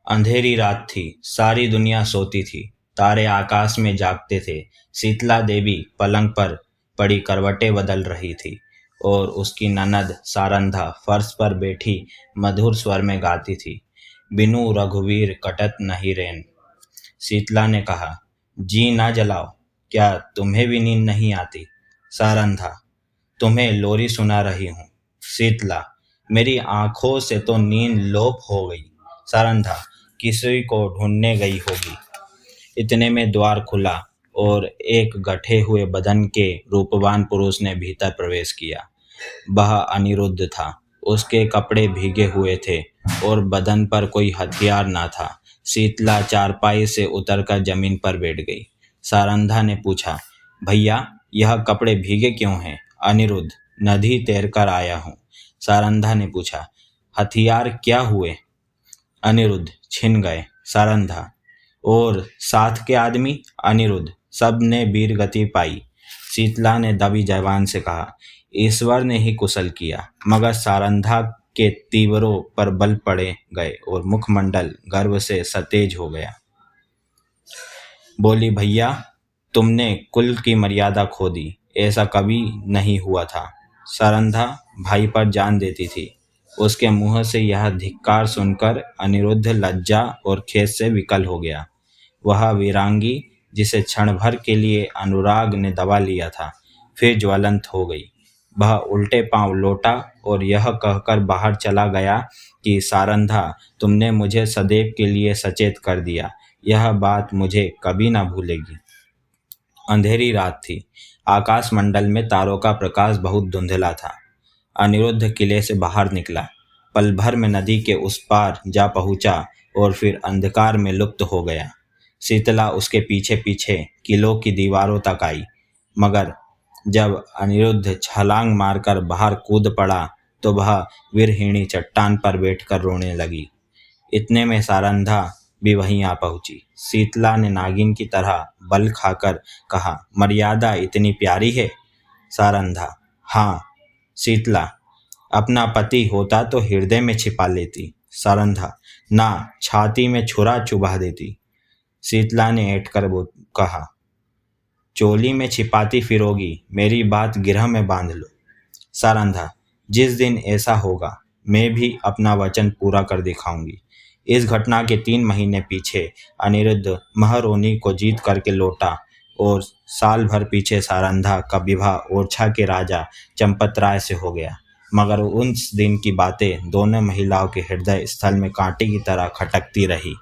अंधेरी रात थी। सारी दुनिया सोती थी। तारे आकाश में जागते थे। शीतला देवी पलंग पर पड़ी करवटें बदल रही थी और उसकी ननद सारंधा फर्श पर बैठी मधुर स्वर में गाती थी, बिनु रघुवीर कटत नहीं रैन। शीतला ने कहा, जी ना जलाओ। क्या तुम्हें भी नींद नहीं आती? सारंधा, तुम्हें लोरी सुना रही हूँ। शीतला, मेरी आंखों से तो नींद लोप हो गई। सारंधा, किसी को ढूंढने गई होगी। इतने में द्वार खुला और एक गठे हुए बदन के रूपवान पुरुष ने भीतर प्रवेश किया। वह अनिरुद्ध था। उसके कपड़े भीगे हुए थे और बदन पर कोई हथियार ना था। शीतला चारपाई से उतरकर जमीन पर बैठ गई। सारंधा ने पूछा, भैया, यह कपड़े भीगे क्यों हैं? अनिरुद्ध, नदी तैरकर आया हूँ। सारंधा ने पूछा, हथियार क्या हुए? अनिरुद्ध, छिन गए। सारंधा, और साथ के आदमी? अनिरुद्ध, सब ने वीर गति पाई। शीतला ने दबी जबान से कहा, ईश्वर ने ही कुशल किया। मगर सारंधा के तीवरों पर बल पड़े गए और मुखमंडल गर्व से सतेज हो गया। बोली, भैया, तुमने कुल की मर्यादा खो दी। ऐसा कभी नहीं हुआ था। सारंधा भाई पर जान देती थी। उसके मुंह से यह धिक्कार सुनकर अनिरुद्ध लज्जा और खेद से विकल हो गया। वह वीरांगी, जिसे क्षण भर के लिए अनुराग ने दबा लिया था, फिर ज्वलंत हो गई। वह उल्टे पांव लौटा और यह कहकर बाहर चला गया कि सारंधा, तुमने मुझे सदैव के लिए सचेत कर दिया। यह बात मुझे कभी ना भूलेगी। अंधेरी रात थी। आकाश मंडल में तारों का प्रकाश बहुत धुंधला था। अनिरुद्ध किले से बाहर निकला। पल भर में नदी के उस पार जा पहुंचा और फिर अंधकार में लुप्त हो गया। शीतला उसके पीछे पीछे किलों की दीवारों तक आई, मगर जब अनिरुद्ध छलांग मारकर बाहर कूद पड़ा तो वह वीरहीणी चट्टान पर बैठकर रोने लगी। इतने में सारंधा भी वहीं आ पहुंची। शीतला ने नागिन की तरह बल खाकर कहा, मर्यादा इतनी प्यारी है? सारंधा, हाँ। शीतला, अपना पति होता तो हृदय में छिपा लेती। सारंधा, ना, छाती में छुरा चुभा देती। शीतला ने ऐंठकर कहा, चोली में छिपाती फिरोगी, मेरी बात गिरह में बांध लो। सारंधा, जिस दिन ऐसा होगा मैं भी अपना वचन पूरा कर दिखाऊंगी। इस घटना के 3 महीने पीछे अनिरुद्ध महरोनी को जीत करके लौटा और साल भर पीछे सारंधा का विवाह ओरछा के राजा चंपतराय से हो गया। मगर उस दिन की बातें दोनों महिलाओं के हृदय स्थल में कांटे की तरह खटकती रही।